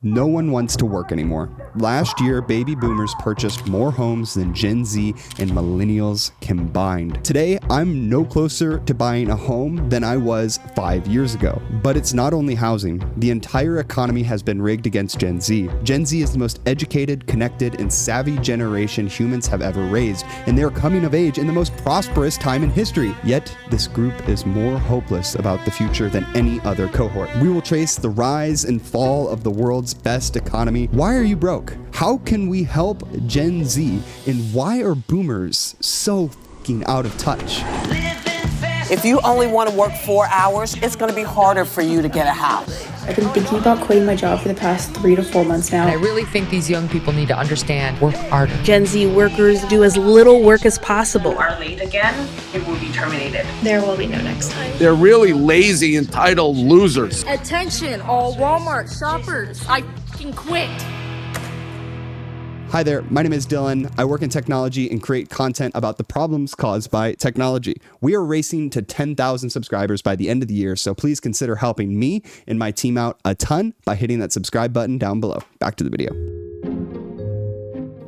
No one wants to work anymore. Last year, baby boomers purchased more homes than Gen Z and millennials combined. Today, I'm no closer to buying a home than I was 5 years ago. But it's not only housing. The entire economy has been rigged against Gen Z. Gen Z is the most educated, connected, and savvy generation humans have ever raised, and they're coming of age in the most prosperous time in history. Yet, this group is more hopeless about the future than any other cohort. We will trace the rise and fall of the world's best economy. Why are you broke? How can we help Gen Z? And why are boomers so fucking out of touch? If you only want to work 4 hours, it's going to be harder for you to get a house. I've been thinking about quitting my job for the past 3 to 4 months now. I really think these young people need to understand work harder. Gen Z workers do as little work as possible. Are late again, it will be terminated. There will be no next time. They're really lazy, entitled losers. Attention, all Walmart shoppers. I fucking quit. Hi there, my name is Dylan. I work in technology and create content about the problems caused by technology. We are racing to 10,000 subscribers by the end of the year, so please consider helping me and my team out a ton by hitting that subscribe button down below. Back to the video.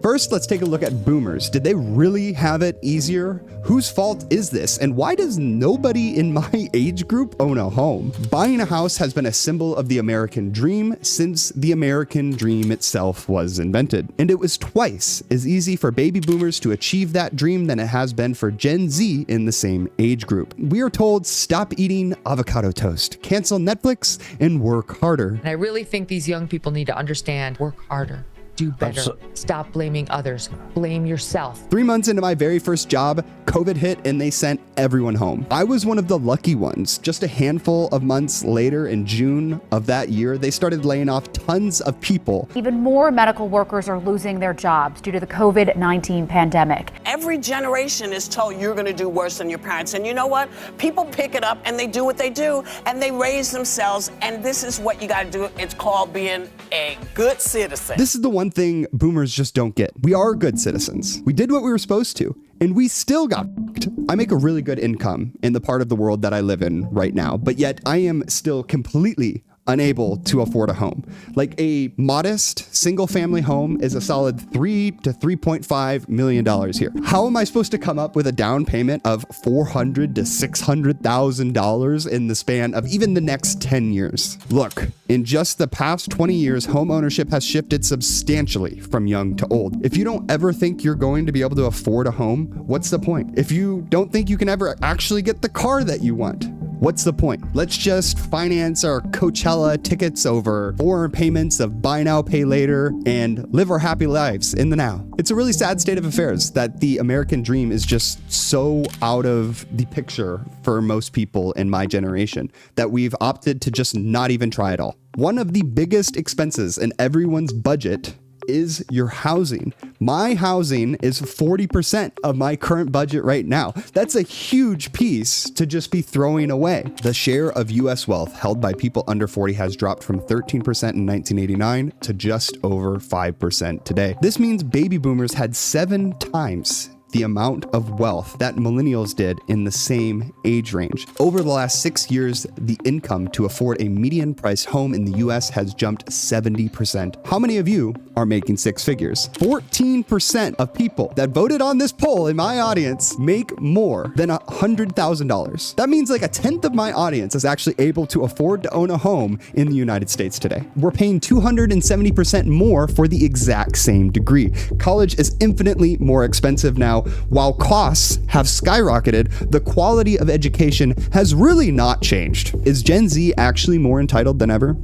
First, let's take a look at boomers. Did they really have it easier? Whose fault is this? And why does nobody in my age group own a home? Buying a house has been a symbol of the American dream since the American dream itself was invented. And it was twice as easy for baby boomers to achieve that dream than it has been for Gen Z in the same age group. We are told stop eating avocado toast, cancel Netflix, and work harder. And I really think these young people need to understand work harder. Do better. Stop blaming others. Blame yourself. 3 months into my very first job, COVID hit and they sent everyone home. I was one of the lucky ones. Just a handful of months later, in June of that year, they started laying off tons of people. Even more medical workers are losing their jobs due to the COVID-19 pandemic. Every generation is told you're going to do worse than your parents. And you know what? People pick it up and they do what they do and they raise themselves. And this is what you got to do. It's called being a good citizen. This is the one thing boomers just don't get. We are good citizens. We did what we were supposed to, and we still got fucked. I make a really good income in the part of the world that I live in right now, but yet I am still completely unable to afford a home. Like a modest single family home is a solid $3 to $3.5 million here. How am I supposed to come up with a down payment of $400,000 to $600,000 in the span of even the next 10 years? Look, in just the past 20 years, home ownership has shifted substantially from young to old. If you don't ever think you're going to be able to afford a home, what's the point? If you don't think you can ever actually get the car that you want, what's the point? Let's just finance our Coachella tickets over 4 payments of buy now, pay later, and live our happy lives in the now. It's a really sad state of affairs that the American dream is just so out of the picture for most people in my generation that we've opted to just not even try at all. One of the biggest expenses in everyone's budget is your housing. My housing is 40% of my current budget right now. That's a huge piece to just be throwing away. The share of US wealth held by people under 40 has dropped from 13% in 1989 to just over 5% today. This means baby boomers had 7 times the amount of wealth that millennials did in the same age range. Over the last 6 years, the income to afford a median price home in the US has jumped 70%. How many of you are making 6 figures? 14% of people that voted on this poll in my audience make more than $100,000. That means like a tenth of my audience is actually able to afford to own a home in the United States today. We're paying 270% more for the exact same degree. College is infinitely more expensive now. While costs have skyrocketed, the quality of education has really not changed. Is Gen Z actually more entitled than ever?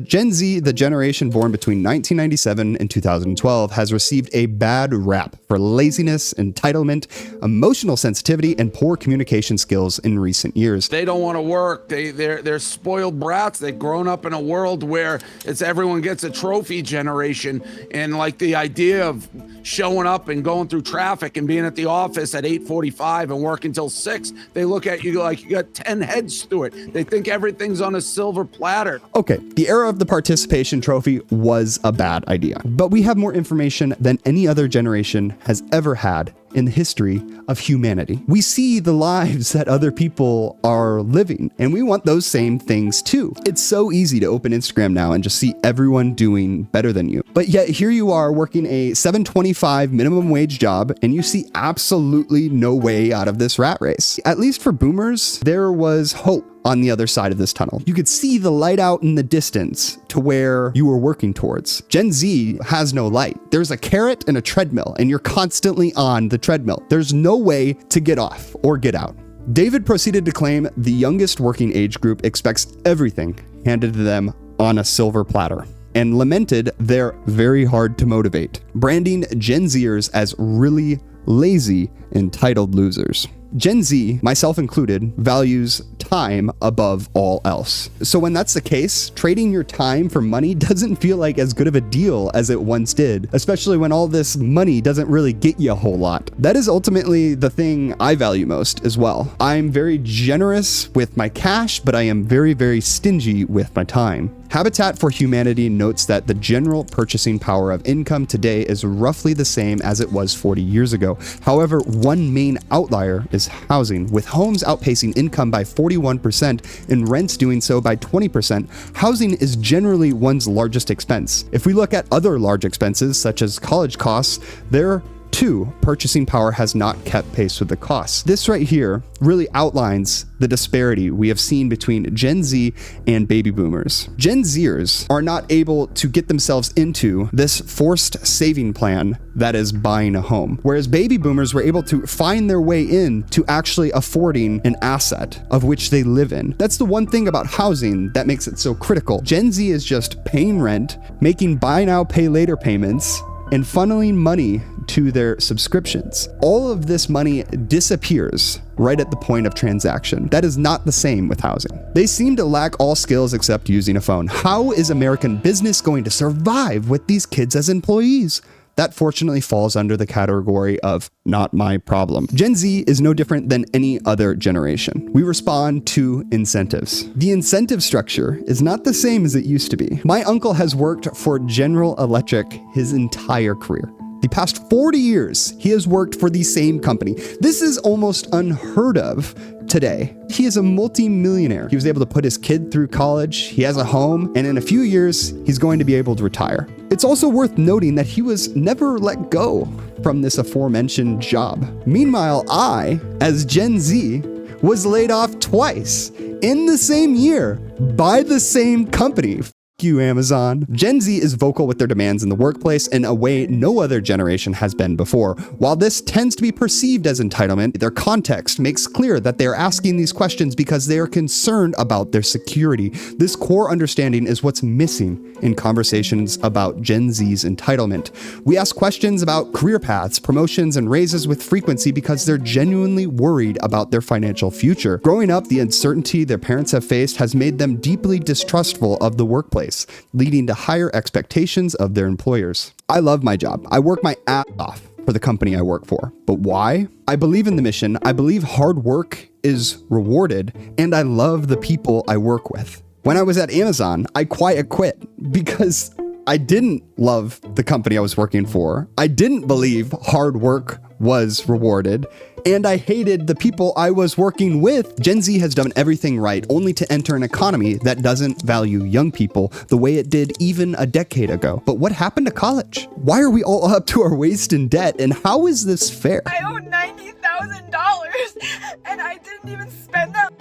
Gen Z, the generation born between 1997 and 2012, has received a bad rap for laziness, entitlement, emotional sensitivity, and poor communication skills in recent years. They don't want to work. They're spoiled brats. They've grown up in a world where it's everyone gets a trophy generation, and like the idea of showing up and going through traffic and being at the office at 8:45 and working till 6, they look at you like you got 10 heads to it. They think everything's on a silver platter. Okay, the era of the participation trophy was a bad idea, but we have more information than any other generation has ever had in the history of humanity. We see the lives that other people are living, and we want those same things too. It's so easy to open Instagram now and just see everyone doing better than you. But yet here you are working a $7.25 minimum wage job, and you see absolutely no way out of this rat race. At least for boomers, there was hope on the other side of this tunnel. You could see the light out in the distance to where you were working towards. Gen Z has no light. There's a carrot and a treadmill, and you're constantly on the treadmill. There's no way to get off or get out. David proceeded to claim the youngest working age group expects everything handed to them on a silver platter, and lamented they're very hard to motivate, branding Gen Zers as really lazy, entitled losers. Gen Z, myself included, values time above all else. So when that's the case, trading your time for money doesn't feel like as good of a deal as it once did, especially when all this money doesn't really get you a whole lot. That is ultimately the thing I value most as well. I'm very generous with my cash, but I am very, very stingy with my time. Habitat for Humanity notes that the general purchasing power of income today is roughly the same as it was 40 years ago. However, one main outlier is housing, with homes outpacing income by 41% and rents doing so by 20%. Housing is generally one's largest expense. If we look at other large expenses, such as college costs, they're Two, purchasing power has not kept pace with the costs. This right here really outlines the disparity we have seen between Gen Z and baby boomers. Gen Zers are not able to get themselves into this forced saving plan that is buying a home, whereas baby boomers were able to find their way in to actually affording an asset of which they live in. That's the one thing about housing that makes it so critical. Gen Z is just paying rent, making buy now, pay later payments, and funneling money to their subscriptions. All of this money disappears right at the point of transaction. That is not the same with housing. They seem to lack all skills except using a phone. How is American business going to survive with these kids as employees? That fortunately falls under the category of not my problem. Gen Z is no different than any other generation. We respond to incentives. The incentive structure is not the same as it used to be. My uncle has worked for General Electric his entire career. The past 40 years, he has worked for the same company. This is almost unheard of today. He is a multi-millionaire. He was able to put his kid through college, he has a home, and in a few years, he's going to be able to retire. It's also worth noting that he was never let go from this aforementioned job. Meanwhile, I, as Gen Z, was laid off twice in the same year by the same company. You, Amazon. Gen Z is vocal with their demands in the workplace in a way no other generation has been before. While this tends to be perceived as entitlement, their context makes clear that they are asking these questions because they are concerned about their security. This core understanding is what's missing in conversations about Gen Z's entitlement. We ask questions about career paths, promotions, and raises with frequency because they're genuinely worried about their financial future. Growing up, the uncertainty their parents have faced has made them deeply distrustful of the workplace, leading to higher expectations of their employers. I love my job. I work my ass off for the company I work for. But why? I believe in the mission. I believe hard work is rewarded, and I love the people I work with. When I was at Amazon, I quit because I didn't love the company I was working for. I didn't believe hard work was rewarded, and I hated the people I was working with. Gen Z has done everything right, only to enter an economy that doesn't value young people the way it did even a decade ago. But what happened to college? Why are we all up to our waist in debt, and how is this fair? I owe $90,000 and I didn't even spend that.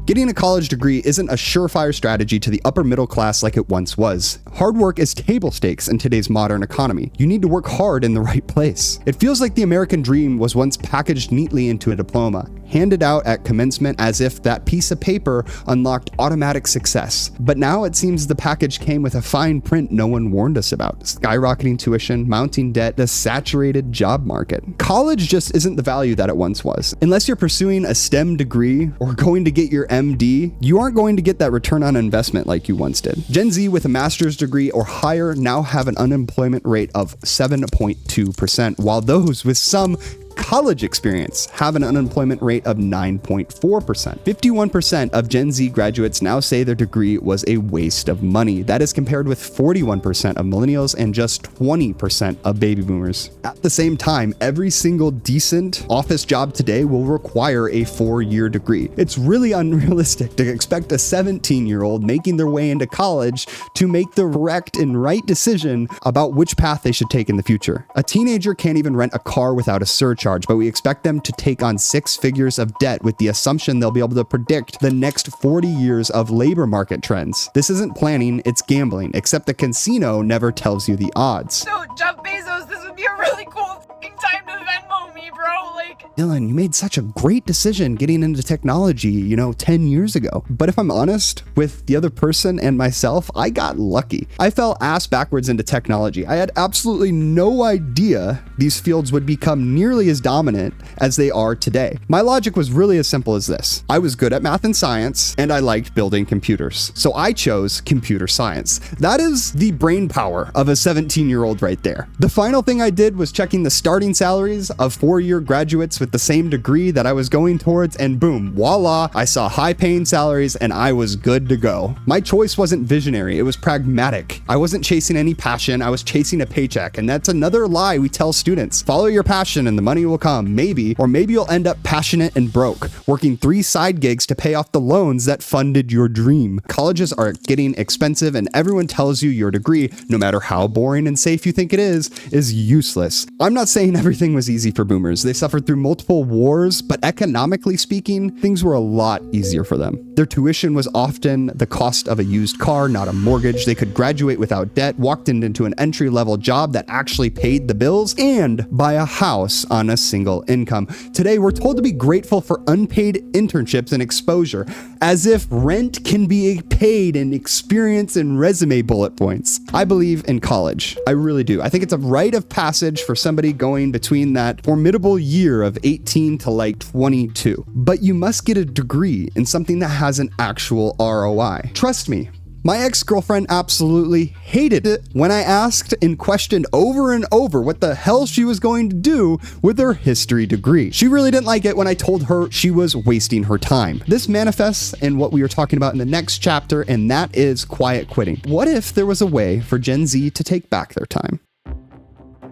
Getting a college degree isn't a surefire strategy to the upper middle class like it once was. Hard work is table stakes in today's modern economy. You need to work hard in the right place. It feels like the American dream was once packaged neatly into a diploma, handed out at commencement as if that piece of paper unlocked automatic success. But now it seems the package came with a fine print no one warned us about: skyrocketing tuition, mounting debt, the saturated job market. College just isn't the value that it once was. Unless you're pursuing a STEM degree or going to get your MD, you aren't going to get that return on investment like you once did. Gen Z with a master's degree or higher now have an unemployment rate of 7.2%, while those with some college experience have an unemployment rate of 9.4%. 51% of Gen Z graduates now say their degree was a waste of money. That is compared with 41% of millennials and just 20% of baby boomers. At the same time, every single decent office job today will require a 4-year degree. It's really unrealistic to expect a 17-year-old making their way into college to make the correct and right decision about which path they should take in the future. A teenager can't even rent a car without a surcharge, but we expect them to take on 6 figures of debt with the assumption they'll be able to predict the next 40 years of labor market trends. This isn't planning, it's gambling, except the casino never tells you the odds. So, Jeff Bezos, this would be a really cool fucking time to Venmo me, bro. Like, Dylan, you made such a great decision getting into technology, 10 years ago. But if I'm honest with the other person and myself, I got lucky. I fell ass backwards into technology. I had absolutely no idea these fields would become nearly as dominant as they are today. My logic was really as simple as this. I was good at math and science, and I liked building computers. So I chose computer science. That is the brain power of a 17-year-old right there. The final thing I did was checking the starting salaries of 4-year graduates with the same degree that I was going towards, and boom, voila, I saw high-paying salaries and I was good to go. My choice wasn't visionary, it was pragmatic. I wasn't chasing any passion, I was chasing a paycheck, and that's another lie we tell students. Follow your passion and the money will come, maybe, or maybe you'll end up passionate and broke, working 3 side gigs to pay off the loans that funded your dream. Colleges are getting expensive and everyone tells you your degree, no matter how boring and safe you think it is useless. I'm not saying everything was easy for boomers. They suffered through multiple wars, but economically speaking, things were a lot easier for them. Their tuition was often the cost of a used car, not a mortgage. They could graduate without debt, walked into an entry-level job that actually paid the bills, and buy a house on a single income. Today, we're told to be grateful for unpaid internships and exposure, as if rent can be paid in experience and resume bullet points. I believe in college. I really do. I think it's a rite of passage for somebody going between that formidable year of 18 to like 22. But you must get a degree in something that has an actual ROI. Trust me. My ex-girlfriend absolutely hated it when I asked and questioned over and over what the hell she was going to do with her history degree. She really didn't like it when I told her she was wasting her time. This manifests in what we are talking about in the next chapter, and that is quiet quitting. What if there was a way for Gen Z to take back their time?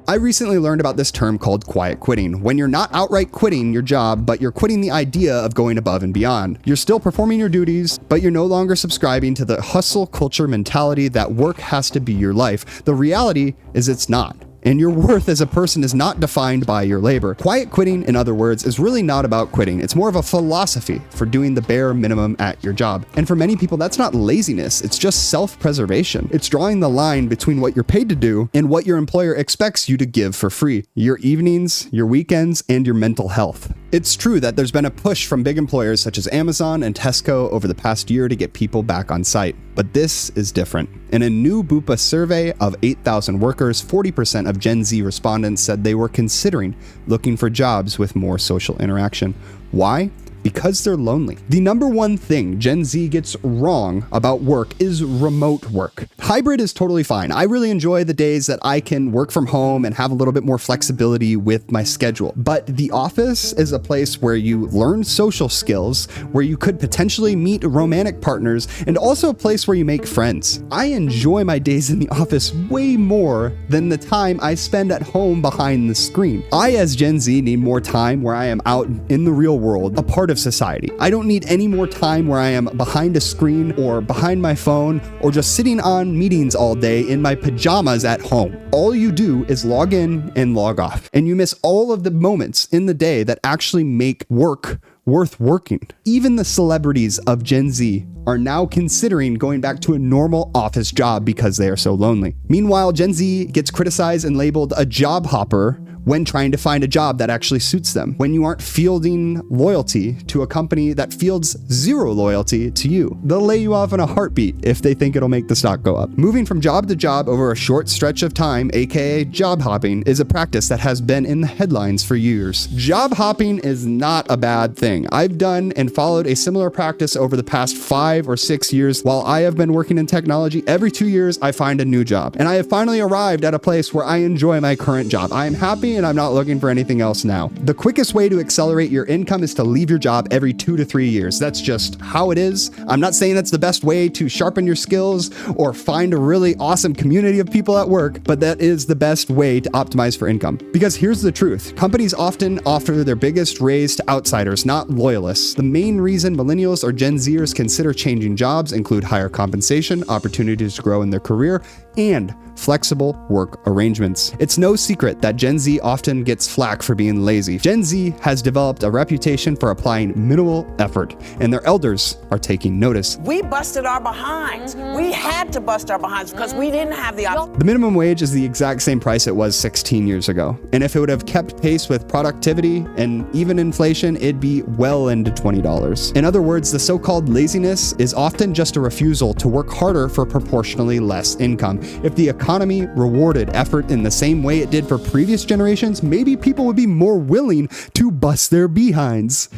I recently learned about this term called quiet quitting, when you're not outright quitting your job, but you're quitting the idea of going above and beyond. You're still performing your duties, but you're no longer subscribing to the hustle culture mentality that work has to be your life. The reality is it's not. And your worth as a person is not defined by your labor. Quiet quitting, in other words, is really not about quitting. It's more of a philosophy for doing the bare minimum at your job. And for many people, that's not laziness. It's just self-preservation. It's drawing the line between what you're paid to do and what your employer expects you to give for free. Your evenings, your weekends, and your mental health. It's true that there's been a push from big employers such as Amazon and Tesco over the past year to get people back on site. But this is different. In a new Bupa survey of 8,000 workers, 40% of Gen Z respondents said they were considering looking for jobs with more social interaction. Why? Because they're lonely. The number one thing Gen Z gets wrong about work is remote work. Hybrid is totally fine. I really enjoy the days that I can work from home and have a little bit more flexibility with my schedule. But the office is a place where you learn social skills, where you could potentially meet romantic partners, and also a place where you make friends. I enjoy my days in the office way more than the time I spend at home behind the screen. I, as Gen Z, need more time where I am out in the real world, a part of society. I don't need any more time where I am behind a screen or behind my phone or just sitting on meetings all day in my pajamas at home. All you do is log in and log off, and you miss all of the moments in the day that actually make work worth working. Even the celebrities of Gen Z are now considering going back to a normal office job because they are so lonely. Meanwhile, Gen Z gets criticized and labeled a job hopper when trying to find a job that actually suits them, when you aren't fielding loyalty to a company that fields zero loyalty to you. They'll lay you off in a heartbeat if they think it'll make the stock go up. Moving from job to job over a short stretch of time, aka job hopping, is a practice that has been in the headlines for years. Job hopping is not a bad thing. I've done and followed a similar practice over the past 5 or 6 years. While I have been working in technology, every 2 years I find a new job. And I have finally arrived at a place where I enjoy my current job. I am happy me and I'm not looking for anything else now. The quickest way to accelerate your income is to leave your job every 2 to 3 years. That's just how it is. I'm not saying that's the best way to sharpen your skills or find a really awesome community of people at work, but that is the best way to optimize for income. Because here's the truth. Companies often offer their biggest raise to outsiders, not loyalists. The main reason millennials or Gen Zers consider changing jobs include higher compensation, opportunities to grow in their career, and flexible work arrangements. It's no secret that Gen Z often gets flack for being lazy. Gen Z has developed a reputation for applying minimal effort, and their elders are taking notice. We busted our behinds. We had to bust our behinds because we didn't have the option. The minimum wage is the exact same price it was 16 years ago. And if it would have kept pace with productivity and even inflation, it'd be well into $20. In other words, the so-called laziness is often just a refusal to work harder for proportionally less income. If the economy rewarded effort in the same way it did for previous generations, maybe people would be more willing to bust their behinds.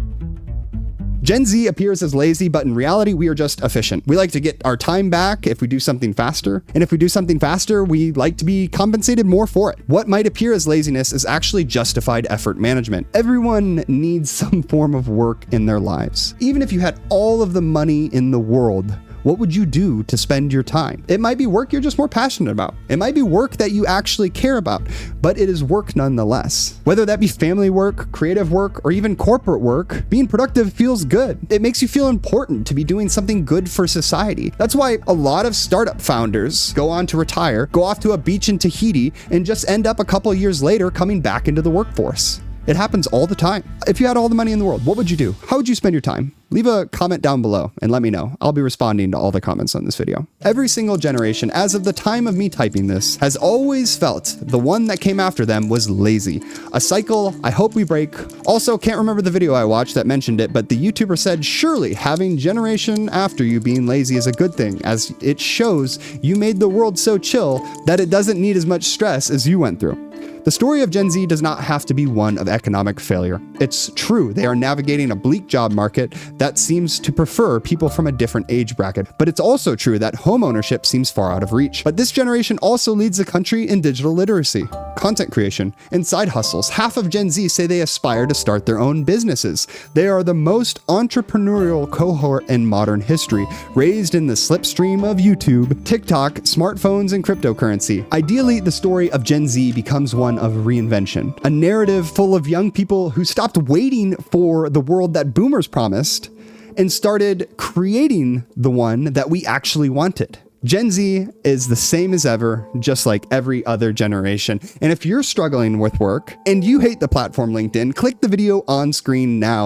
Gen Z appears as lazy, but in reality, we are just efficient. We like to get our time back if we do something faster. And if we do something faster, we like to be compensated more for it. What might appear as laziness is actually justified effort management. Everyone needs some form of work in their lives. Even if you had all of the money in the world, what would you do to spend your time? It might be work you're just more passionate about. It might be work that you actually care about, but it is work nonetheless. Whether that be family work, creative work, or even corporate work, being productive feels good. It makes you feel important to be doing something good for society. That's why a lot of startup founders go on to retire, go off to a beach in Tahiti, and just end up a couple years later coming back into the workforce. It happens all the time. If you had all the money in the world, what would you do? How would you spend your time? Leave a comment down below and let me know. I'll be responding to all the comments on this video. Every single generation, as of the time of me typing this, has always felt the one that came after them was lazy. A cycle I hope we break. Also, can't remember the video I watched that mentioned it, but the YouTuber said, surely having generation after you being lazy is a good thing, as it shows you made the world so chill that it doesn't need as much stress as you went through. The story of Gen Z does not have to be one of economic failure. It's true, they are navigating a bleak job market that seems to prefer people from a different age bracket. But it's also true that homeownership seems far out of reach. But this generation also leads the country in digital literacy, content creation, and side hustles. Half of Gen Z say they aspire to start their own businesses. They are the most entrepreneurial cohort in modern history, raised in the slipstream of YouTube, TikTok, smartphones, and cryptocurrency. Ideally, the story of Gen Z becomes one of reinvention, a narrative full of young people who stopped waiting for the world that boomers promised and started creating the one that we actually wanted. Gen Z is the same as ever, just like every other generation. And if you're struggling with work and you hate the platform LinkedIn, click the video on screen now